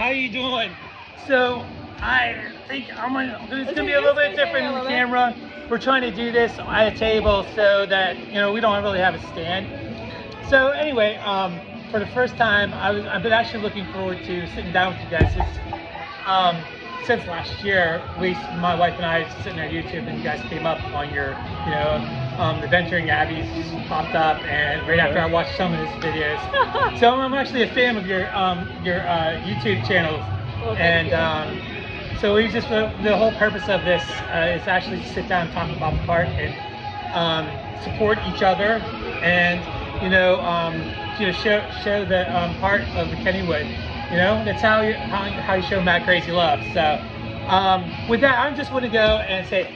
how you doing? So I think it's gonna be a little bit different in the camera. We're trying to do this at a table so that we don't really have a stand. So anyway, for the first time, I've been actually looking forward to sitting down with you guys. Since last year, at least my wife and I sitting on YouTube, and you guys came up on your, the Venturing Abbey's popped up, and right after I watched some of his videos. So I'm actually a fan of your YouTube channel, and so we just the whole purpose of this is actually to sit down and talk about the park and support each other, and show the part of the Kennywood. That's how you show Matt Krazy love. So with that, I just want to go and say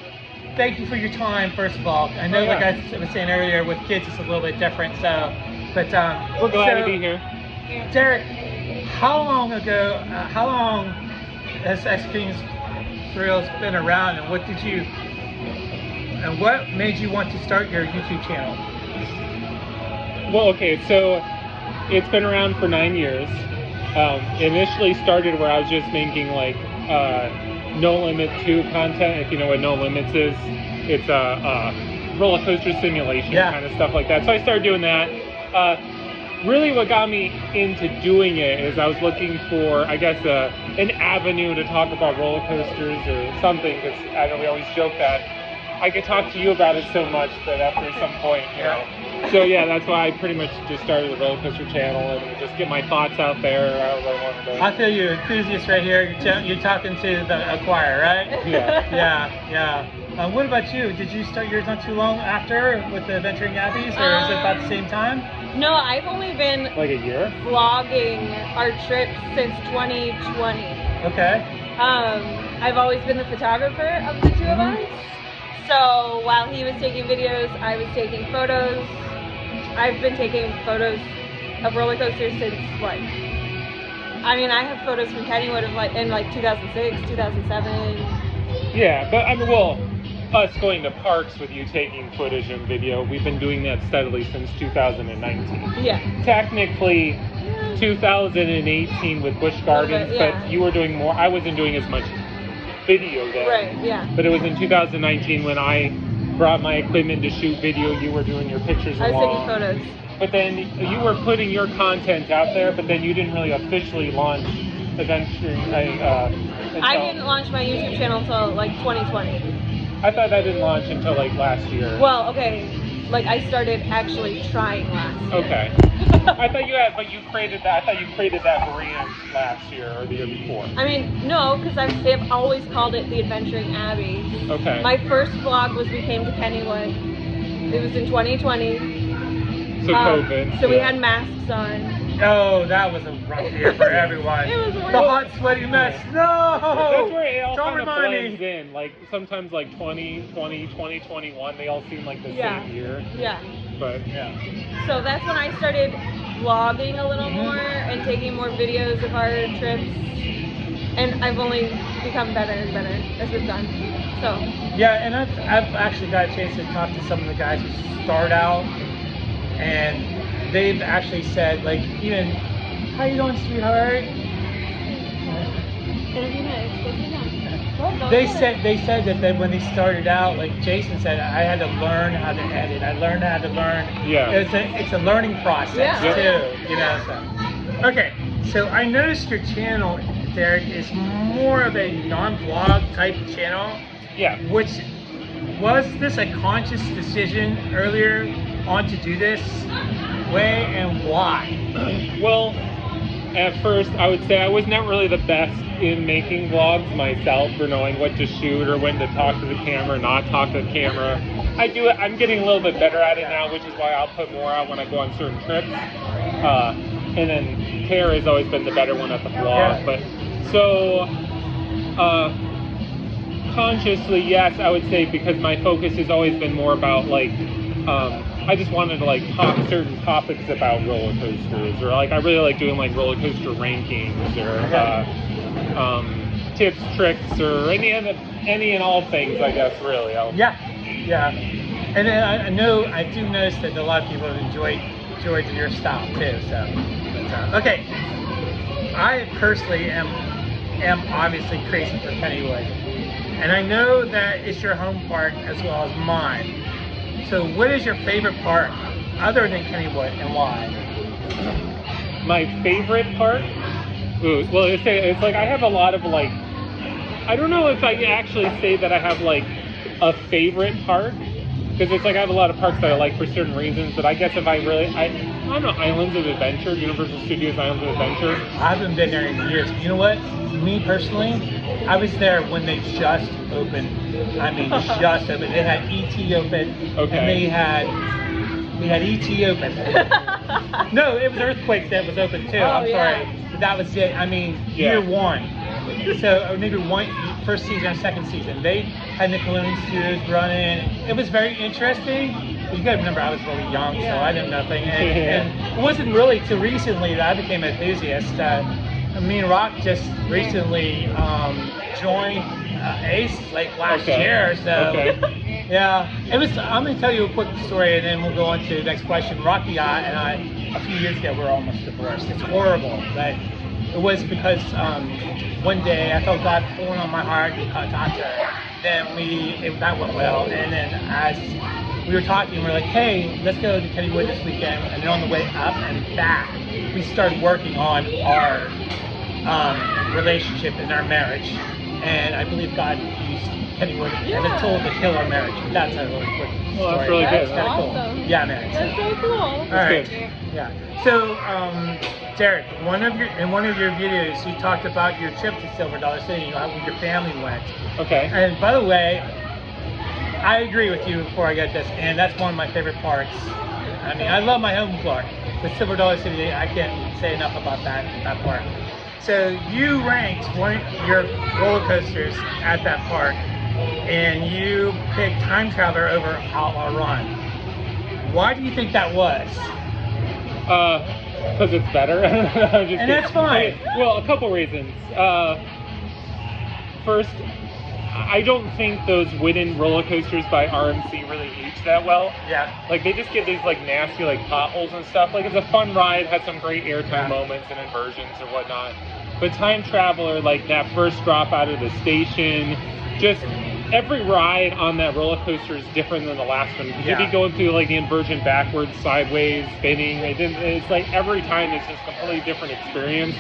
thank you for your time, first of all. I know, like I was saying earlier, with kids it's a little bit different. So, but we're glad to be here. Derek, how long has Xscream's Thrills been around, and what made you want to start your YouTube channel? Well, okay, so it's been around for 9 years. Initially started where I was just making like No Limit 2 content. If you know what No Limits is, it's a roller coaster simulation kind of stuff like that. So I started doing that. Really what got me into doing it is I was looking for, I guess, an avenue to talk about roller coasters or something, because I know we always joke that I could talk to you about it so much that after some point, So yeah, that's why I pretty much just started the roller coaster channel and just get my thoughts out there. I feel you, enthusiast right here. You're talking to the choir, right? Yeah. What about you? Did you start yours not too long after with the Venturing Abbey's, or is it about the same time? No, I've only been like a year vlogging our trip since 2020. Okay. I've always been the photographer of the two of us. So while he was taking videos, I was taking photos. I've been taking photos of roller coasters since I have photos from Kennywood of in 2006, 2007. Yeah, but us going to parks with you taking footage and video, we've been doing that steadily since 2019. Yeah. Technically 2018 with Busch Gardens, but you were doing more. I wasn't doing as much video then. Right, yeah. But it was in 2019 when I brought my equipment to shoot video. You were doing your pictures along. I was taking photos. But then you were putting your content out there, but then you didn't really officially launch eventually. I didn't launch my YouTube channel until 2020. I thought that didn't launch until last year. Well, okay. I started actually trying last year. Okay. I thought you created that. I thought you created that brand last year or the year before. I mean, no, because I've always called it the Adventuring Abbey. Okay. My first vlog was we came to Kennywood. It was in 2020. So COVID. So we had masks on. Oh, that was a rough year for everyone. It was the hot, sweaty mess. No! That's where it all kind of blends me. in. Sometimes 2020, 2021, they all seem like the same year. Yeah. But so that's when I started vlogging a little more and taking more videos of our trips. And I've only become better and better as we've gone. So. Yeah, and I've actually got a chance to talk to some of the guys who start out, and they've actually said, even, how you doing, sweetheart? They said that when they started out, like Jason said, I had to learn how to edit. I learned how to learn. Yeah. It's a learning process too. So. Okay, so I noticed your channel, Derek, is more of a non-vlog type channel. Yeah. Was this a conscious decision earlier on to do this way, and why? Well, at first I would say I was not really the best in making vlogs myself, or knowing what to shoot or when to talk to the camera, not talk to the camera. I'm getting a little bit better at it now, which is why I'll put more out when I go on certain trips. And then Tara has always been the better one at the vlog. But so consciously, yes, I would say, because my focus has always been more about I just wanted to talk certain topics about roller coasters, or I really like doing roller coaster rankings, or tips, tricks, or any and all things, I guess, really. Yeah. And then I do notice that a lot of people enjoyed your style too. So, okay. I personally am obviously crazy for Kennywood, and I know that it's your home park as well as mine. So what is your favorite park other than Kennywood, and why? My favorite park? Ooh, well, it's like I have a lot of like, I don't know if I actually say that I have like a favorite park, because it's like I have a lot of parks that I like for certain reasons, but I guess if I don't know, Islands of Adventure, Universal Studios Islands of Adventure. I haven't been there in years. You know what? Me personally, I was there when they just opened. I mean, just opened. They had ET open, Okay. and we had ET open. No, it was Earthquake that was open too. I'm sorry, but that was it. I mean, year one. So, or maybe first season or second season. They had Nickelodeon Studios running. It was very interesting. You gotta remember, I was really young, so I didn't know nothing. And it wasn't really till recently that I became an enthusiast. Me and Rock just recently joined Ace like last year. So, yeah, it was. I'm gonna tell you a quick story, and then we'll go on to the next question. Rocky and I, a few years ago, we were almost divorced. It's horrible, but it was because one day I felt God pulling on my heart to talk to her. Then that went well, and then as we were talking, we were like, hey, let's go to Kennywood this weekend. And then on the way up and back, we started working on our relationship and our marriage. And I believe God used Kennywood as a tool to kill our marriage. That's a really quick story. Well, that's really good. That's awesome. Cool. Yeah, man. That's so cool. All right. good. Yeah. So, Derek, in one of your videos, you talked about your trip to Silver Dollar City, how your family went. Okay. And by the way, I agree with you before I get this, and that's one of my favorite parks. I mean, I love my home park, but Silver Dollar City, I can't say enough about that park. So you ranked one of your roller coasters at that park, and you picked Time Traveler over Outlaw Run. Why do you think that was? Because it's better. And that's fine. Well, a couple reasons. First, I don't think those wooden roller coasters by RMC really age that well. Yeah. Like they just get these like nasty like potholes and stuff. Like it's a fun ride, has some great airtime moments and inversions and whatnot. But Time Traveler, like that first drop out of the station, just every ride on that roller coaster is different than the last one. You'd be going through like the inversion backwards, sideways, spinning. It's like every time it's just a completely different experience.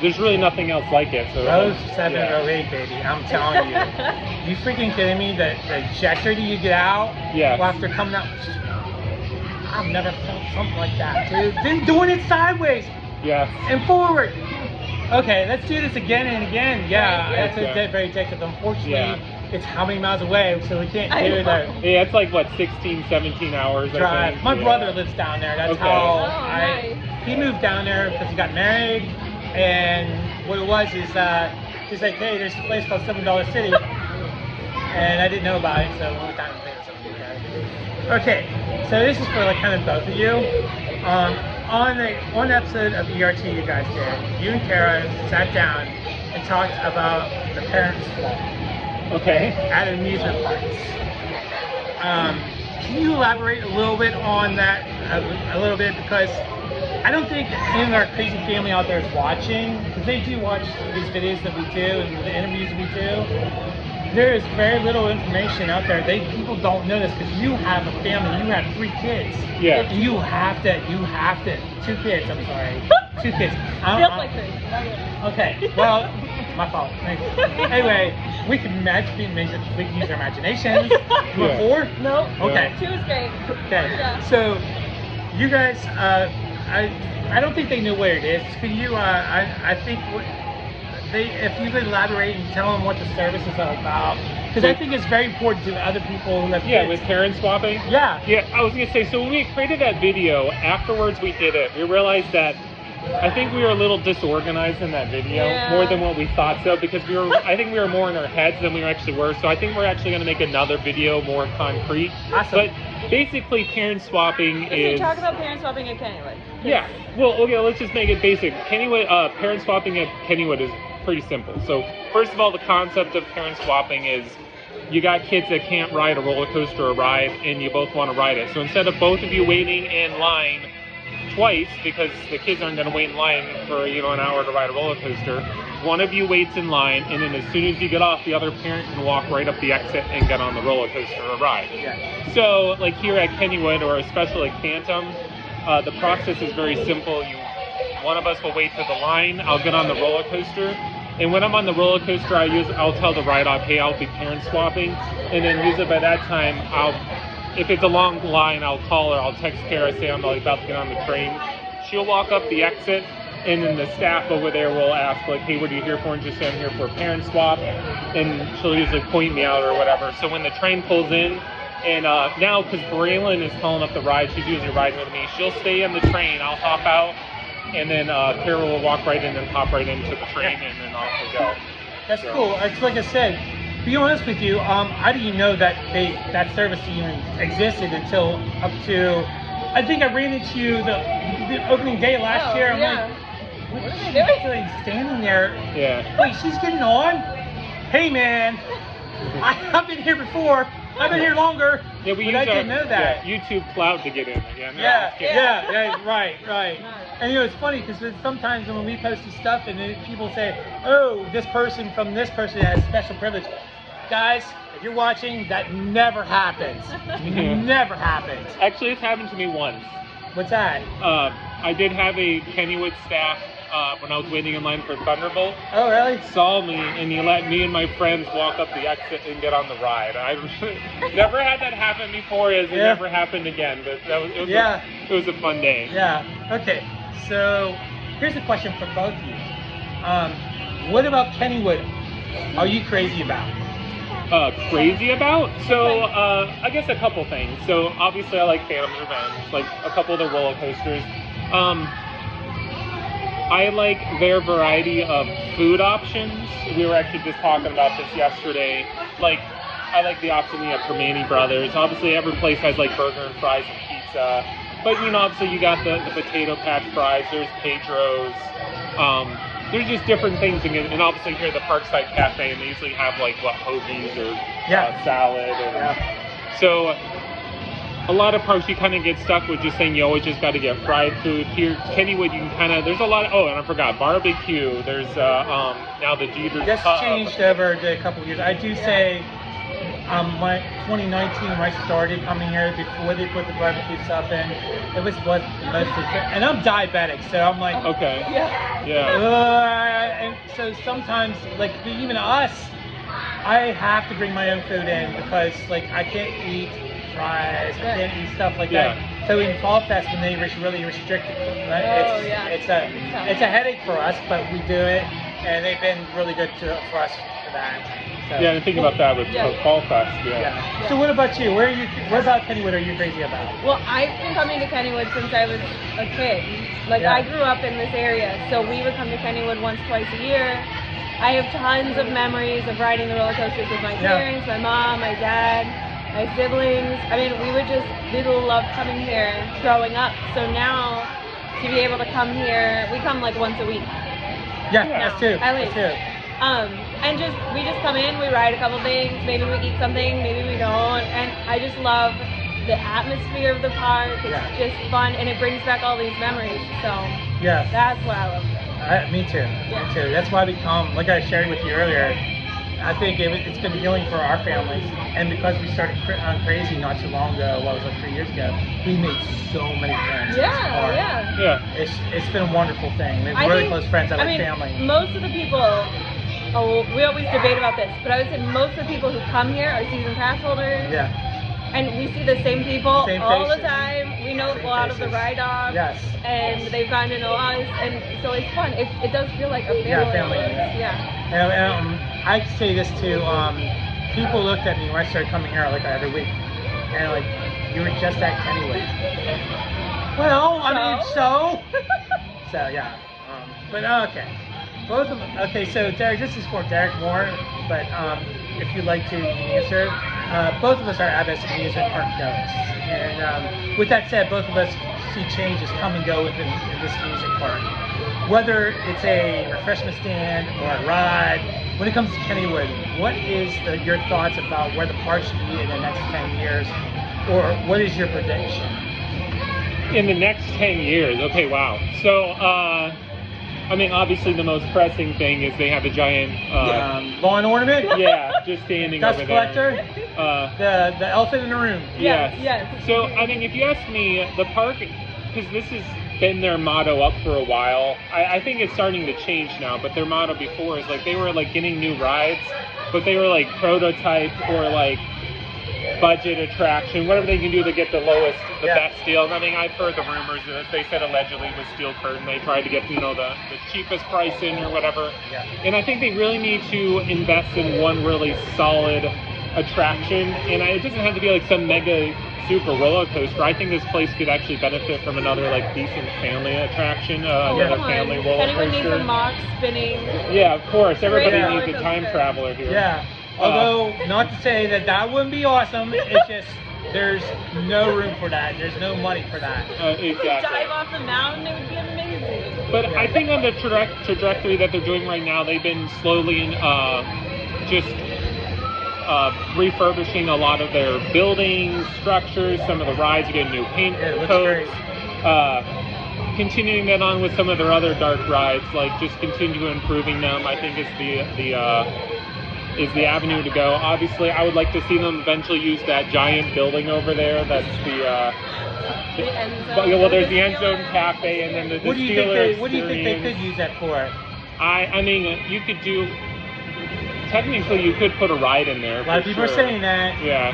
There's really nothing else like it. So Rose 708, baby. I'm telling you. You freaking kidding me? The ejector that you get out after coming out. I've never felt something like that, dude. Then doing it sideways. Yeah. And forward. Okay, let's do this again and again. Yeah, that's very addictive. Unfortunately, it's how many miles away, so we can't do that. Yeah, it's like what, 16, 17 hours drive. I think. My brother lives down there. That's how nice. He moved down there because he got married, and what it was is he's like, hey, there's a place called $7 City, and I didn't know about it, so we went down and played something. Okay, so this is for like kind of both of you. On one episode of ERT you guys did, you and Kara sat down and talked about the parents' fault. Okay. At amusement parks. Can you elaborate a little bit on that a little bit, because I don't think any of our crazy family out there is watching, because they do watch these videos that we do and the interviews that we do. There is very little information out there. People don't know this because you have a family. You have 3 kids. Yeah. And you have to. 2 kids. I'm sorry. 2 kids. Feels like 3. Okay. Well, my fault. Anyway, we can we can use our imaginations. You want 4? No. Okay. 2 is great. Okay. Yeah. So, you guys, I don't think they know where it is. Can you? I think if you could elaborate and tell them what the service is all about, because I think it's very important to other people who have kids. With parent swapping. Yeah. I was gonna say. So when we created that video, afterwards we did it. We realized that I think we were a little disorganized in that video, more than what we thought so, because I think we were more in our heads than we actually were. So I think we're actually gonna make another video more concrete. Awesome. But basically, parent swapping is. So talk about parent swapping at Kennywood. Yeah. Well, okay. Let's just make it basic. Kennywood. Parent swapping at Kennywood is pretty simple. So first of all, the concept of parent swapping is you got kids that can't ride a roller coaster or ride, and you both want to ride it. So instead of both of you waiting in line twice because the kids aren't going to wait in line for, you know, an hour to ride a roller coaster. One of you waits in line, and then as soon as you get off, the other parent can walk right up the exit and get on the roller coaster or ride. Yeah. So, like here at Kennywood, or especially like Phantom, the process is very simple. One of us will wait for the line. I'll get on the roller coaster, and when I'm on the roller coaster, I'll tell the ride-off, hey, I'll be parent swapping, and then usually by that time, if it's a long line, I'll call her. I'll text Kara, say I'm like about to get on the train. She'll walk up the exit. And then the staff over there will ask, like, hey, what are you here for? And just say, I'm here for a parent swap. And she'll usually point me out or whatever. So when the train pulls in, and now, because Braylon is calling up the ride, she's usually riding with me. She'll stay on the train. I'll hop out. And then Kara will walk right in and hop right into the train, and then off we go. That's cool. It's like I said, to be honest with you, I didn't even know that that service even existed until up to, I think I ran into you the opening day last year. I'm like, what are they doing? Standing there. Yeah. Wait, she's getting on? Hey, man. I've been here before. I've been here longer. Yeah, we but I didn't know that. Yeah, YouTube Cloud to get in again. Yeah, right. And you know, it's funny because sometimes when we post this stuff and then people say, oh, this person from this person has special privilege. Guys, if you're watching, that never happens. Never happens. Actually, it's happened to me once. What's that? I did have a Kennywood staff when I was waiting in line for Thunderbolt. Oh, really? Saw me, and he let me and my friends walk up the exit and get on the ride. I never had that happen before, as it never happened again. But it was a fun day. Yeah. Okay. So here's a question for both of you. What about Kennywood are you crazy about? Crazy about? So, I guess a couple things. So, obviously I like Phantom's Revenge, like a couple of the roller coasters. I like their variety of food options. We were actually just talking about this yesterday. Like, I like the option we have for Manny Brothers. Obviously, every place has like burger and fries and pizza. But, you know, obviously you got the potato patch fries, there's Pedro's. There's just different things, and obviously here at the Parkside Cafe, and they usually have like hoagies or salad. And, so a lot of parks you kind of get stuck with just saying you always just got to get fried food. Here, Kennywood, you can kind of, there's a lot of, oh, and I forgot, barbecue. There's now the Jeter's That's Pub. changed over a couple of years. I do say my 2019 when I started coming here, before they put the barbecue stuff in, it was mostly, and I'm diabetic, so I'm like, okay, and so sometimes, like even us, I have to bring my own food in because like I can't eat fries, I can't eat stuff like that. So in Fall Fest, when they really restrict it, it's a headache for us, but we do it, and they've been really good for us for that. So. Yeah, and think about that with Fall Fest. So what about you? What about Kennywood are you crazy about? Well, I've been coming to Kennywood since I was a kid. Like I grew up in this area, so we would come to Kennywood once, twice a year. I have tons of memories of riding the roller coasters with my parents, my mom, my dad, my siblings. I mean, we loved coming here growing up. So now to be able to come here, we come like once a week. Yeah, us too. At least. And we just come in, we ride a couple things, maybe we eat something, maybe we don't, and I just love the atmosphere of the park. It's just fun, and it brings back all these memories. So that's why I love it. Me too. Me too. That's why we come. Like I shared with you earlier, I think it's been healing for our families, and because we started on Krazy not too long ago, what was it, 3 years ago, we made so many friends. It's been a wonderful thing. We have really close friends out of family. Most of the people. We always debate about this, but I would say most of the people who come here are season pass holders. And we see the same people all the time. We know a lot of the ride dogs. And they've gotten to know us, and so it's fun. It does feel like a family. And I say this too. People looked at me when I started coming here like every week, and like, you were just at Kennywood. Well, I mean, so but okay. Both of them. Okay, so Derek, this is for Derek Moore, but if you'd like to answer, both of us are Abbey's amusement park goers, and with that said, both of us see changes come and go within this amusement park. Whether it's a refreshment stand or a ride, when it comes to Kennywood, what is your thoughts about where the park should be in the next 10 years, or what is your prediction? In the next 10 years, okay, wow. So, I mean, obviously the most pressing thing is they have a giant... lawn ornament? Yeah, just standing Dust over collector? there. The elephant in the room. Yes. Yes. So, I mean, if you ask me, the park, because this has been their motto up for a while, I think it's starting to change now, but their motto before is like they were like getting new rides, but they were like prototype or like budget attraction, whatever they can do to get the lowest, the best deal. I mean, I've heard the rumors that they said allegedly with Steel Curtain they tried to get, you know, the cheapest price in or whatever. Yeah. And I think they really need to invest in one really solid attraction. And it doesn't have to be like some mega super roller coaster. I think this place could actually benefit from another like decent family attraction, another family roller Kennywood needs coaster. a mock spinning. Yeah, of course. Everybody roller needs a time coaster. traveler here. Yeah. Although, not to say that that wouldn't be awesome, it's just there's no room for that. There's no money for that. Exactly. Dive off the mountain, it would be amazing. But I think on the trajectory that they're doing right now, they've been slowly just refurbishing a lot of their buildings, structures. Some of the rides are getting new paint coats. Continuing that on with some of their other dark rides, like just continue improving them, I think is the avenue to go. Obviously, I would like to see them eventually use that giant building over there. That's The end zone. well, there's the End Zone Cafe, and then the What do you Steeler think they experience. could use that for? I mean, you could do. Technically, you could put a ride in there. A lot of people are saying that. Yeah.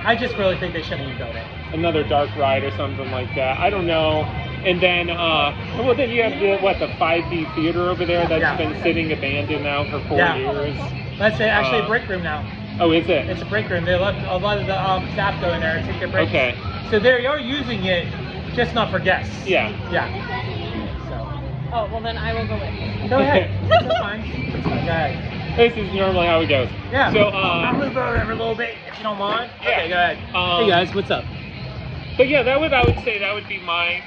I just really think they shouldn't even build it. Another dark ride or something like that. I don't know. And then, well, then you have the 5D theater over there that's been sitting abandoned now for 4 years. That's actually a break room now. Oh, is it? It's a break room. They let a lot of the staff go in there and take their breaks. Okay. So they are using it, just not for guests. Yeah. Yeah. Oh, well then I will go with you. So, go ahead. That's fine. That's fine. Go ahead. This is normally how it goes. Yeah. So, I'll move over a little bit if you don't mind. Yeah. Okay, go ahead. Hey guys, what's up? But yeah, I would say that would be my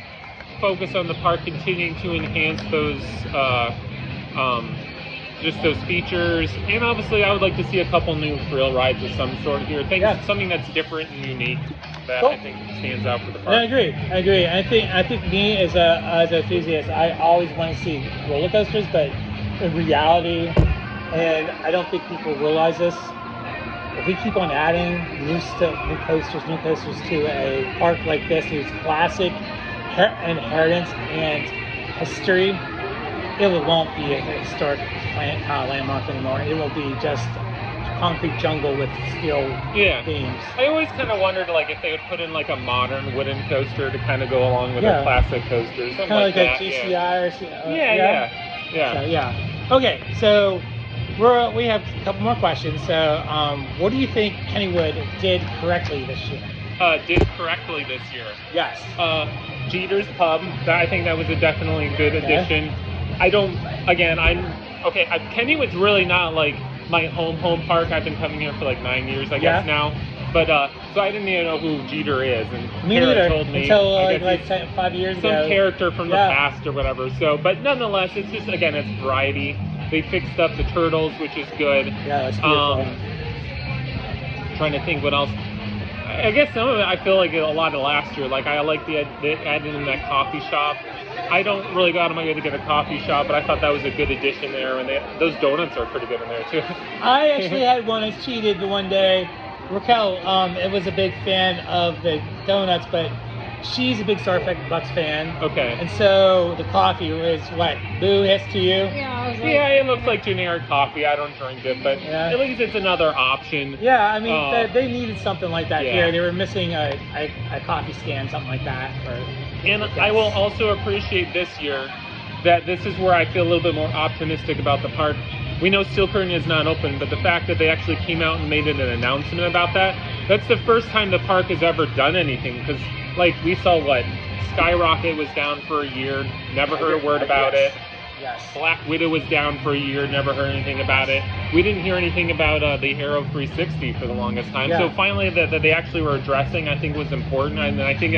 focus on the park, continuing to enhance those just those features, and obviously I would like to see a couple new thrill rides of some sort here. Something that's different and unique that I think stands out for the park. I agree. I think me as an enthusiast, I always want to see roller coasters, but in reality, and I don't think people realize this, if we keep on adding new coasters to a park like this, whose classic inheritance and history, it won't be a historic landmark anymore. It will be just concrete jungle with steel beams. I always kind of wondered, like, if they would put in like a modern wooden coaster to kind of go along with their classic coasters, something kind of like that. a GCI or Yeah. Okay, so we have a couple more questions. So, what do you think Kennywood did correctly this year? Did correctly this year. Yes. Jeter's Pub. I think that was a definitely good addition. Kennywood's really not like my home park. I've been coming here for like 9 years, I guess now. But so I didn't even know who Jeter is, and me Kara neither told me until like 5 years ago. Some character from the past or whatever. So, but nonetheless, it's just it's variety. They fixed up the turtles, which is good. Yeah, that's beautiful. Trying to think what else. I guess some of it I feel like a lot of last year. Like I like they added in that coffee shop. I don't really go out of my way to get a coffee shop, but I thought that was a good addition there. And those donuts are pretty good in there too. I actually had one. I cheated the one day. Raquel, it was a big fan of the donuts, but she's a big Star Trek Bucks fan. Okay. And so the coffee was what? Boo hits to you? Yeah, it looks like generic coffee. I don't drink it, but at least it's another option. Yeah, I mean, they needed something like that Yeah. here. They were missing a coffee stand, something like that. And I will also appreciate this year that this is where I feel a little bit more optimistic about the park. We know Steel Curtain is not open, but the fact that they actually came out and made an announcement about that's the first time the park has ever done anything. Because, like, we saw Skyrocket was down for a year, never heard a word about it. Yes. Black Widow was down for a year, never heard anything about it. We didn't hear anything about the Aero 360 for the longest time. Yeah. So finally that they actually were addressing, I think was important. And I think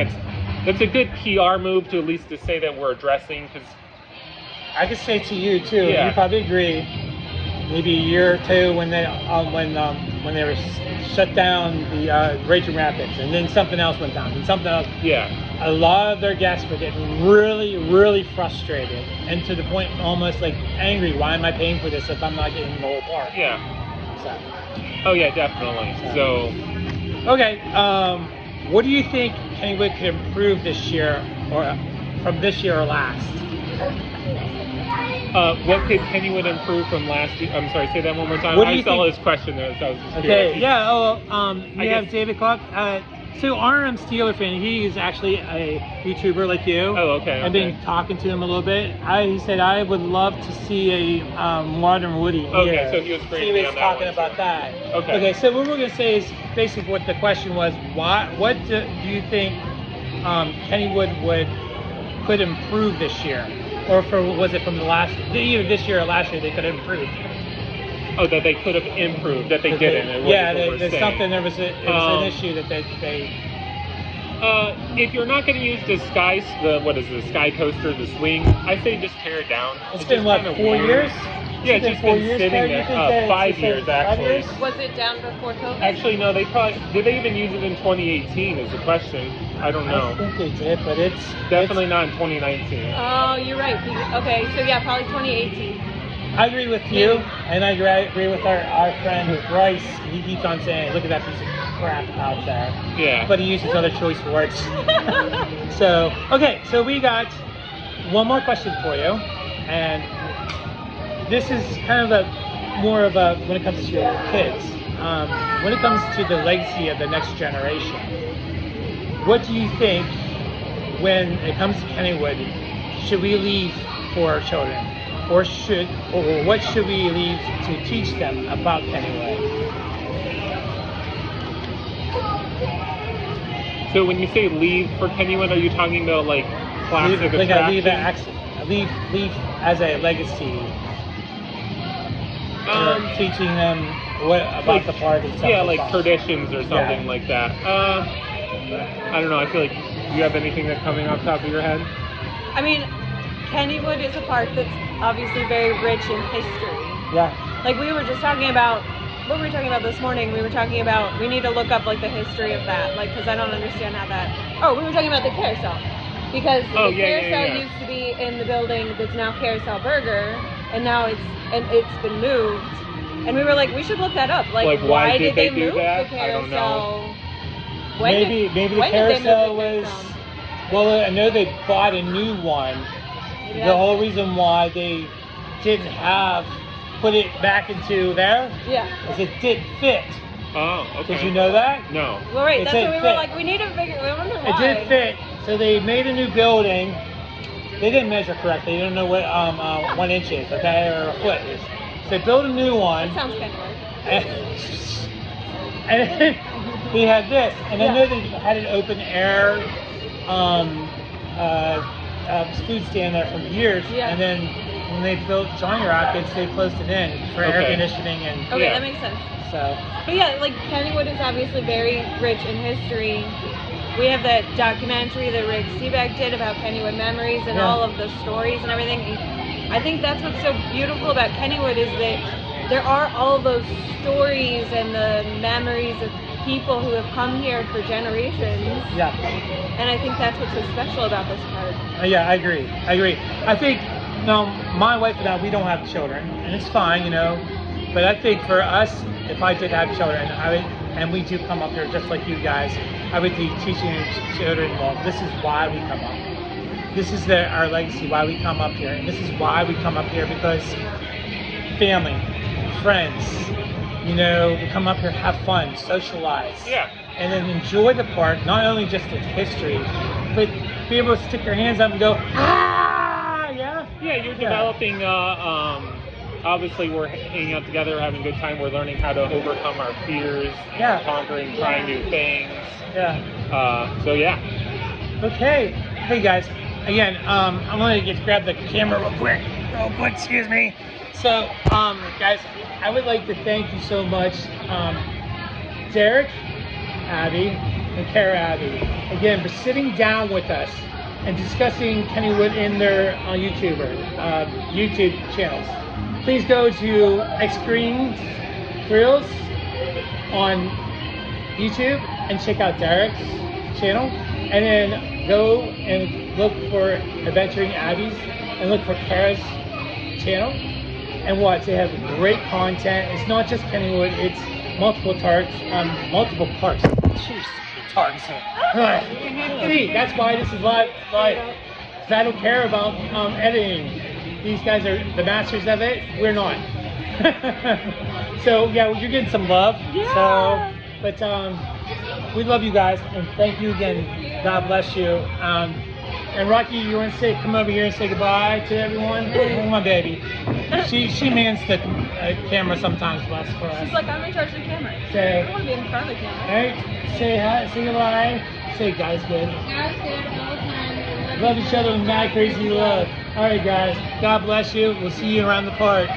that's a good PR move to at least to say that we're addressing. Because I could say to you too, you probably agree, maybe a year or two when they were shut down the Raging Rapids, and then something else went down, and something else. Yeah. a lot of their guests were getting really, really frustrated, and to the point almost like angry. Why am I paying for this if I'm not getting the whole park? Yeah. So. Oh yeah, definitely. So. Okay. What do you think Kennywood could improve this year, or from this year or last? What could Kennywood improve from last year? I'm sorry, say that one more time. What do I you saw think? his question there, so I was just Okay, curious. yeah. Oh, we I have guess- David Clark. So RM Steeler fan, he's actually a YouTuber like you. Oh, okay. I've been talking to him a little bit. He said I would love to see a Modern Woody here. Okay, so he was great He to be was on that talking one, about too. that. Okay. Okay, so what we're gonna say is basically what the question was. What do you think Kennywood could improve this year, or was it from the last, either this year or last year they could have improved? Oh, that they could have improved, that they didn't. There's something. There was an issue that they. If you're not going to use the sky coaster, the swing, I say just tear it down. It's been just what, kinda 4 weird. years? Yeah, it's just been sitting Claire? there. You think that 5 it's years 5 actually. years? Was it down before COVID? Actually, no. They probably did. They even use it in 2018? Is the question. I don't know. I think they did, but it's Definitely not in 2019. Oh, you're right. Okay, so yeah, probably 2018. I agree with you, and I agree with our friend Bryce. He keeps on saying, "Look at that piece of crap out there," Yeah. but he uses other choice words. So okay, so we got one more question for you, and this is kind of more of a when it comes to your kids. When it comes to the legacy of the next generation, what do you think when it comes to Kennywood? Should we leave for our children, or what should we leave to teach them about Kennywood? So when you say leave for Kennywood, are you talking about like classic attractions? Leave as a legacy. Teaching them what about like, the park and stuff. Yeah, like like that. traditions or something like that. I don't know. I feel like, do you have anything that's coming off the top of your head? I mean, Kennywood is a park that's obviously very rich in history. Yeah. Like we were just talking about, what were we talking about this morning? We were talking about, we need to look up like the history of that, like, because I don't understand how that, we were talking about the carousel. Because the carousel used to be in the building that's now Carousel Burger, and now it's been moved. And we were like, we should look that up. Like why did they move that? the I don't know. carousel? Maybe the carousel was. Well, I know they bought a new one. Yeah. The whole reason why they didn't put it back into there is it didn't fit. Oh, okay. Did you know that? No. Well, right. It That's what we didn't were fit. like. We need to figure. We wonder why. It did fit, so they made a new building. They didn't measure correctly. They don't know what 1 inch is, okay, or a foot is. So they built a new one. That sounds kind of weird. And we had this, and I know they had an open air food stand there for years, and then when they built Johnny Rockets, they closed it in for air conditioning and. Okay, that makes sense. So. But yeah, like Kennywood is obviously very rich in history. We have that documentary that Rick Seebeck did about Kennywood memories and all of the stories and everything. And I think that's what's so beautiful about Kennywood is that there are all those stories and the memories of people who have come here for generations. Yeah. And I think that's what's so special about this park. Yeah, I agree. I think, my wife and I, we don't have children, and it's fine, but I think for us, if I did have children, and we do come up here just like you guys, I would be teaching children, well, this is why we come up. This is our legacy, why we come up here. And this is why we come up here, because family, friends, we come up here, have fun, socialize. Yeah. And then enjoy the park, not only just its history, but be able to stick your hands up and go, Yeah, you're developing, obviously we're hanging out together, having a good time. We're learning how to overcome our fears, conquering, trying new things. Yeah. Okay. Hey guys, again, I'm going to grab the camera real quick, excuse me. So, guys, I would like to thank you so much, Derreck Abbey and Kara Abbey, again, for sitting down with us and discussing Kennywood in their YouTube channels. Please go to Xscream Thrills on YouTube and check out Derreck's channel. And then go and look for Adventuring Abbey's and look for Kara's channel and watch. They have great content. It's not just Kennywood, it's multiple multiple parks. Jeez, tarts. See, that's why this is live. Because I don't care about editing. These guys are the masters of it. We're not. So yeah, you're getting some love. Yeah. So, but we love you guys and thank you again. God bless you. And Rocky, you want to come over here and say goodbye to everyone? Come on, baby. She mans the camera sometimes less for us. She's like, I'm in charge of the camera. I Say, don't want to be in front of the camera. all right, say hi, say goodbye. Say guys good. Guys, good all the time. Love each other with mad crazy love. All right, guys. God bless you. We'll see you around the park.